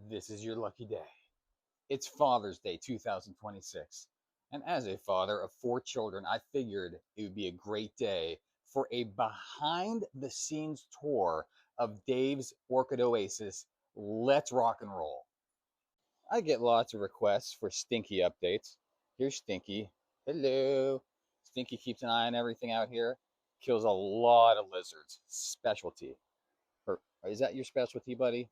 This is your lucky day. It's Father's Day 2026. And as a father of 4 children, I figured it would be a great day for a behind the scenes tour of Dave's Orchid Oasis. Let's rock and roll. I get lots of requests for Stinky updates. Here's Stinky. Hello. Stinky keeps an eye on everything out here. Kills a lot of lizards. Specialty. Or is that your specialty, buddy?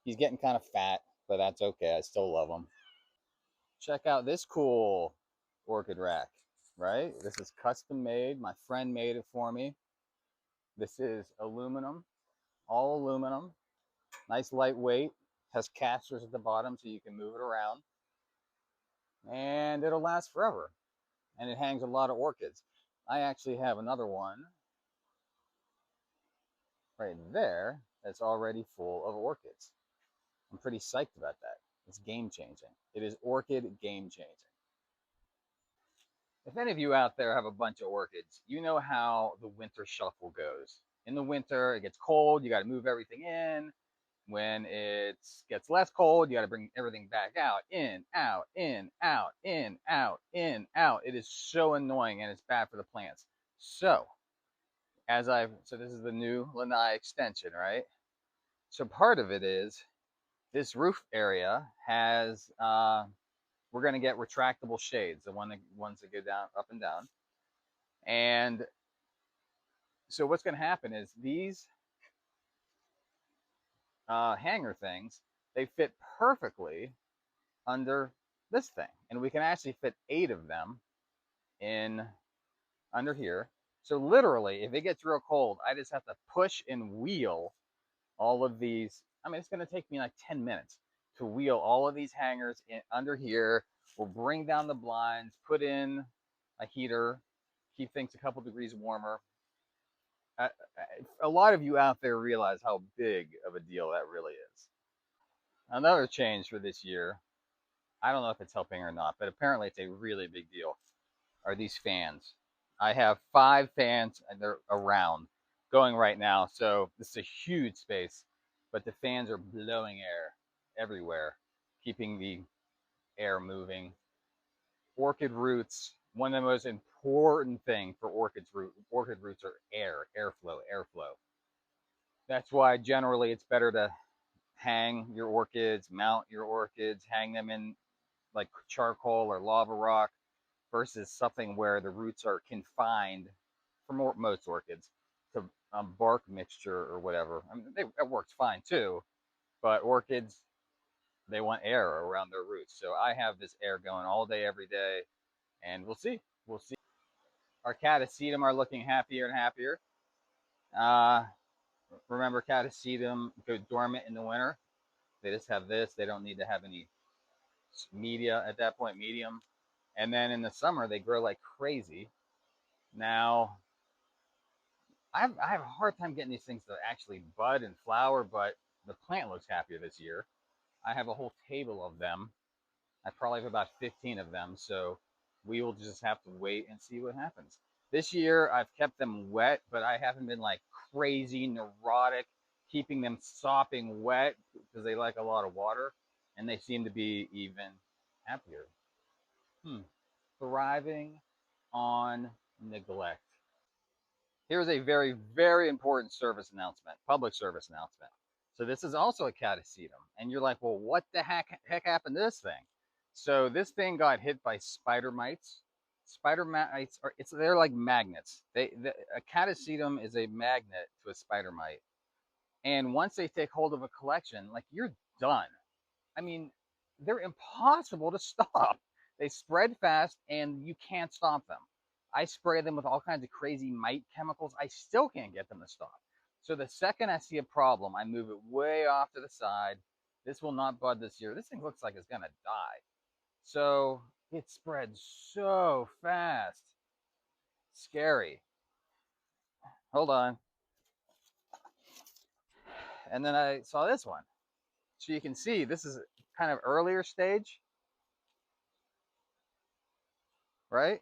He's getting kind of fat, but that's okay. I still love him. Check out this cool orchid rack, right? This is custom made. My friend made it for me. This is aluminum, all aluminum. Nice lightweight. Has casters at the bottom so you can move it around. And it'll last forever. And it hangs a lot of orchids. I actually have another one right there that's already full of orchids. I'm pretty psyched about that. It's game changing. It is orchid game changing. If any of you out there have a bunch of orchids, you know how the winter shuffle goes. In the winter, it gets cold, you got to move everything in. When it gets less cold, you got to bring everything back out, in, out, in, out, in, out, in, out. It is so annoying and it's bad for the plants. So, so this is the new lanai extension, right? So part of it is this roof area has we're going to get retractable shades, the ones that go down, up and down. And so what's going to happen is these hanger things, they fit perfectly under this thing. And we can actually fit 8 of them in under here. So literally, if it gets real cold, I just have to push and wheel all of these. I mean, it's going to take me like 10 minutes to wheel all of these hangers in under here. We'll bring down the blinds, put in a heater, keep things a couple degrees warmer. A lot of you out there realize how big of a deal that really is. Another change for this year, I don't know if it's helping or not, but apparently it's a really big deal, are these fans. I have 5 fans and they're around going right now. So this is a huge space, but the fans are blowing air everywhere, keeping the air moving. Orchid roots, one of the most important thing for orchid roots are airflow. That's why generally it's better to hang your orchids, mount your orchids, hang them in like charcoal or lava rock versus something where the roots are confined for most orchids to bark mixture or whatever. I mean, it works fine too, but orchids, they want air around their roots. So I have this air going all day, every day, and we'll see. We'll see. Our Catasetum are looking happier and happier. Uh, remember, Catasetum go dormant in the winter. They just have this. They don't need to have any media at that point, medium. And then in the summer, they grow like crazy. Now, I have a hard time getting these things to actually bud and flower, but the plant looks happier this year. I have a whole table of them. I probably have about 15 of them, so we will just have to wait and see what happens. This year, I've kept them wet, but I haven't been like crazy neurotic, keeping them sopping wet because they like a lot of water, and they seem to be even happier. Thriving on neglect. Here's a very, very important service announcement, public service announcement. So this is also a catasetum. And you're like, well, what the heck happened to this thing? So this thing got hit by spider mites. Spider mites they're like magnets. A catasetum is a magnet to a spider mite. And once they take hold of a collection, like you're done. I mean, they're impossible to stop. They spread fast and you can't stop them. I spray them with all kinds of crazy mite chemicals. I still can't get them to stop. So the second I see a problem, I move it way off to the side. This will not bud this year. This thing looks like it's going to die. So it spreads so fast. Scary. Hold on. And then I saw this one. So you can see this is kind of earlier stage, right?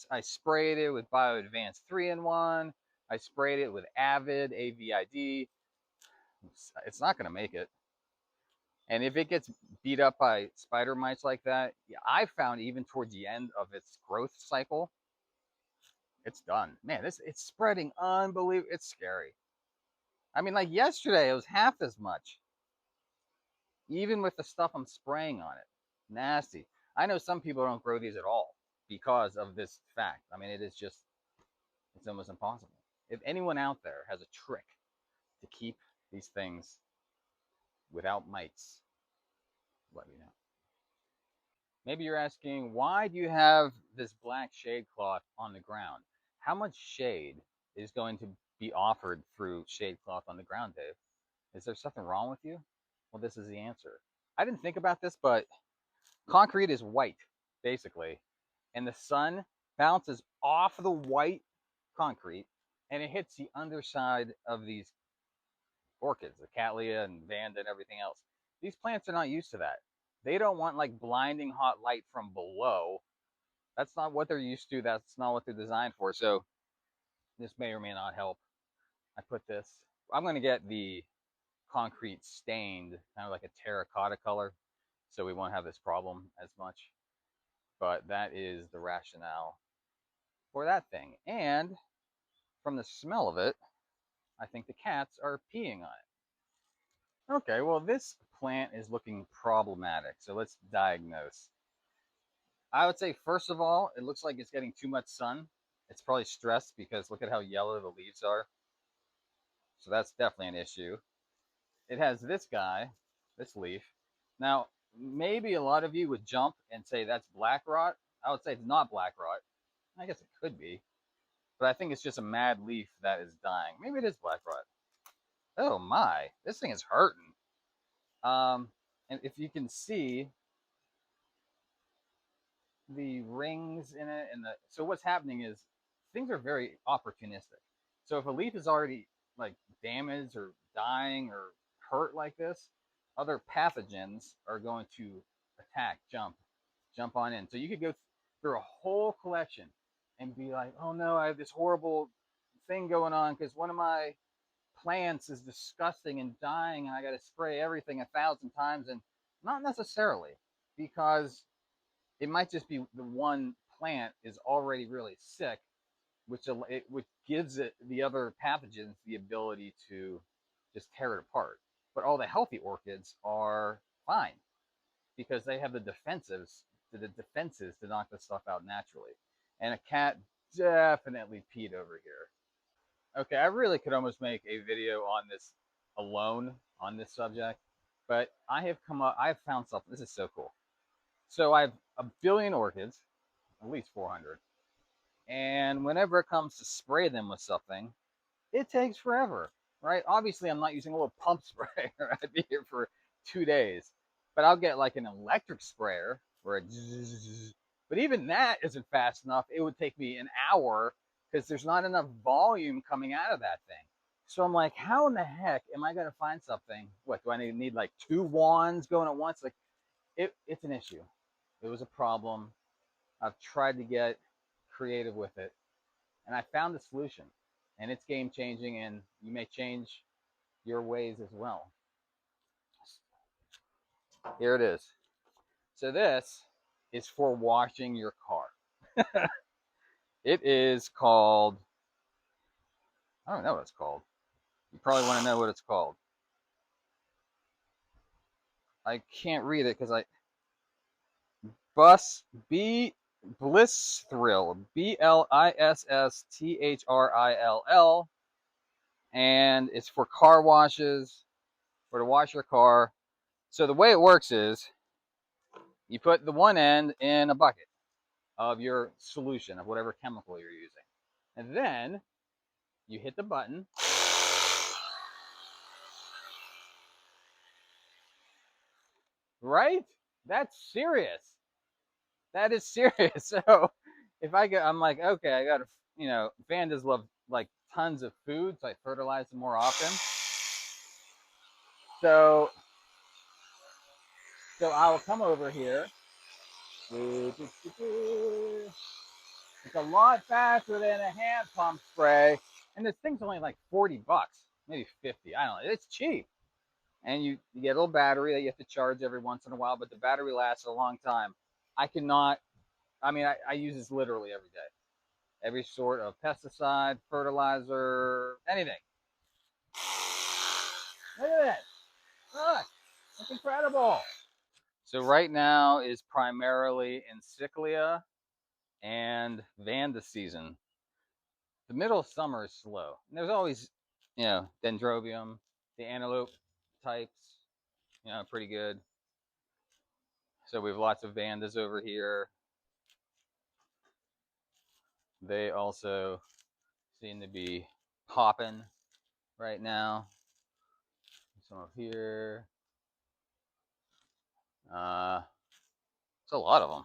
I sprayed it with Bio Advanced 3-in-1. I sprayed it with Avid, AVID. It's not going to make it. And if it gets beat up by spider mites like that, I found even towards the end of its growth cycle, it's done. Man, it's spreading unbelievable. It's scary. I mean, like yesterday, it was half as much, even with the stuff I'm spraying on it. Nasty. I know some people don't grow these at all because of this fact. I mean, it's almost impossible. If anyone out there has a trick to keep these things without mites, let me know. Maybe you're asking, why do you have this black shade cloth on the ground? How much shade is going to be offered through shade cloth on the ground, Dave? Is there something wrong with you? Well, this is the answer. I didn't think about this, but concrete is white, basically, and the sun bounces off the white concrete and it hits the underside of these orchids, the Cattleya and Vanda and everything else. These plants are not used to that. They don't want like blinding hot light from below. That's not what they're used to. That's not what they're designed for. So this may or may not help. I put this. I'm going to get the concrete stained, kind of like a terracotta color, so we won't have this problem as much. But that is the rationale for that thing. And from the smell of it, I think the cats are peeing on it. Okay, well, this plant is looking problematic. So let's diagnose. I would say, first of all, it looks like it's getting too much sun. It's probably stressed because look at how yellow the leaves are. So that's definitely an issue. It has this guy, this leaf. Now, maybe a lot of you would jump and say that's black rot. I would say it's not black rot. I guess it could be. But I think it's just a mad leaf that is dying. Maybe it is black rot. Oh my, this thing is hurting. And if you can see the rings in it, and so what's happening is things are very opportunistic. So if a leaf is already like damaged or dying or hurt like this, other pathogens are going to attack, jump on in. So you could go through a whole collection and be like, oh no, I have this horrible thing going on because one of my plants is disgusting and dying and I got to spray everything 1,000 times. And not necessarily, because it might just be the one plant is already really sick, which gives it the other pathogens the ability to just tear it apart. But all the healthy orchids are fine because they have the defenses to knock this stuff out naturally. And a cat definitely peed over here. Okay, I really could almost make a video on this alone on this subject, but I've found something. This is so cool. So I have a billion orchids, at least 400. And whenever it comes to spray them with something, it takes forever, right? Obviously, I'm not using a little pump sprayer. I'd be here for 2 days. But I'll get like an electric sprayer where it zzz, but even that isn't fast enough. It would take me an hour because there's not enough volume coming out of that thing. So I'm like, how in the heck am I going to find something? What, do I need like two wands going at once? Like, it's an issue. It was a problem. I've tried to get creative with it, and I found the solution. And it's game changing, and you may change your ways as well. Here it is. So this is for washing your car. It is called, I don't know what it's called. You probably want to know what it's called. I can't read it because Bliss Thrill, BLISSTHRILL, and it's for car washes, or to wash your car. So the way it works is you put the one end in a bucket of your solution of whatever chemical you're using. And then you hit the button. Right? That's serious. That is serious. So if I'm like, okay, I got to, Vandas love like tons of food, so I fertilize them more often. So I'll come over here. It's a lot faster than a hand pump spray. And this thing's only like $40, maybe 50. I don't know. It's cheap. And you get a little battery that you have to charge every once in a while, but the battery lasts a long time. I cannot, I mean, I use this literally every day. Every sort of pesticide, fertilizer, anything. Look at that. Look, that's incredible. So right now is primarily encyclia and Vanda season. The middle of summer is slow. And there's always, dendrobium, the antelope types, pretty good. So we have lots of Vandas over here. They also seem to be popping right now. Some up here. It's a lot of them.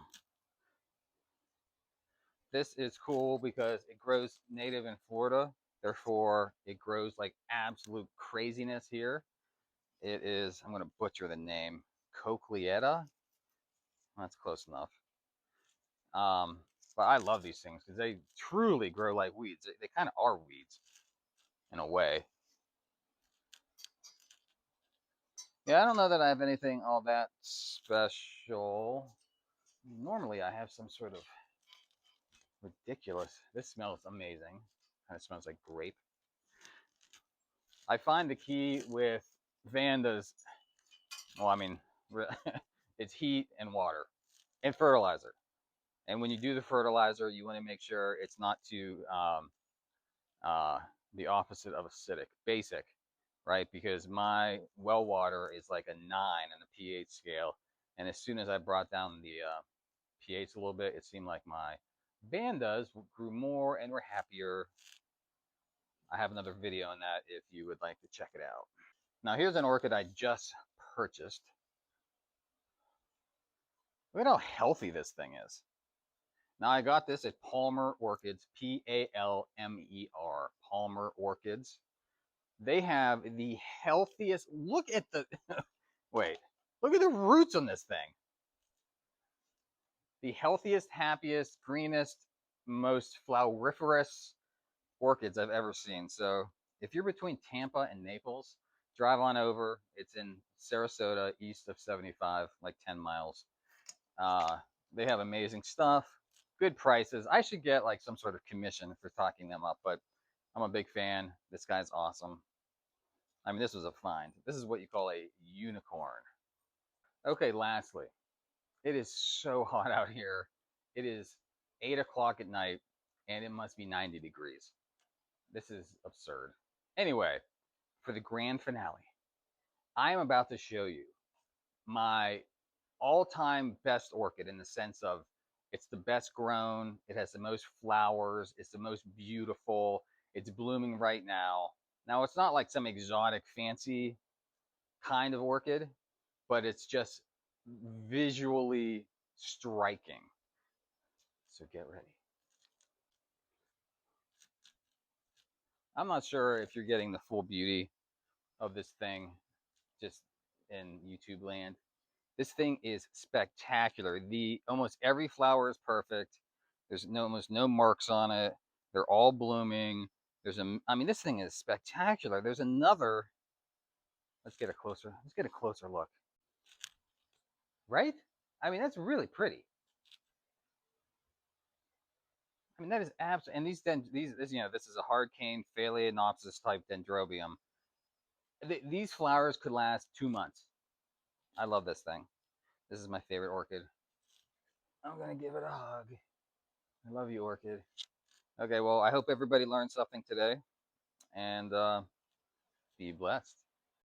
This is cool because it grows native in Florida. Therefore, it grows like absolute craziness here. It is, I'm going to butcher the name, Cochleata. That's close enough. Um, but I love these things because they truly grow like weeds. They kind of are weeds in a way. Yeah, I don't know that I have anything all that special. Normally, I have some sort of ridiculous. This smells amazing. Kind of smells like grape. I find the key with Vandas, well, I mean, it's heat and water and fertilizer. And when you do the fertilizer, you want to make sure it's not too uh, the opposite of acidic, basic, right? Because my well water is like a 9 on the pH scale. And as soon as I brought down the pH a little bit, it seemed like my Vandas grew more and were happier. I have another video on that if you would like to check it out. Now here's an orchid I just purchased. Look at how healthy this thing is. Now I got this at Palmer Orchids, Palmer, Palmer Orchids. They have the healthiest, look at the, wait, look at the roots on this thing. The healthiest, happiest, greenest, most floweriferous orchids I've ever seen. So if you're between Tampa and Naples, drive on over. It's in Sarasota, east of 75, like 10 miles. Uh, they have amazing stuff, good prices. I should get like some sort of commission for talking them up, but I'm a big fan. This guy's awesome. I mean, this was a find. This is what you call a unicorn. Okay, lastly, it is so hot out here. It is 8 o'clock at night, and it must be 90 degrees. This is absurd. Anyway, for the grand finale, I am about to show you my all-time best orchid in the sense of it's the best grown, it has the most flowers, it's the most beautiful, it's blooming right now. Now, it's not like some exotic, fancy kind of orchid, but it's just visually striking. So get ready. I'm not sure if you're getting the full beauty of this thing just in YouTube land. This thing is spectacular. The almost every flower is perfect. There's almost no marks on it. They're all blooming. I mean, this thing is spectacular. There's another. Let's get a closer look. Right? I mean, that's really pretty. I mean, that is absolutely. And this is a hard cane phalaenopsis type dendrobium. These flowers could last 2 months. I love this thing. This is my favorite orchid. I'm gonna give it a hug. I love you, orchid. Okay, well, I hope everybody learned something today, and be blessed.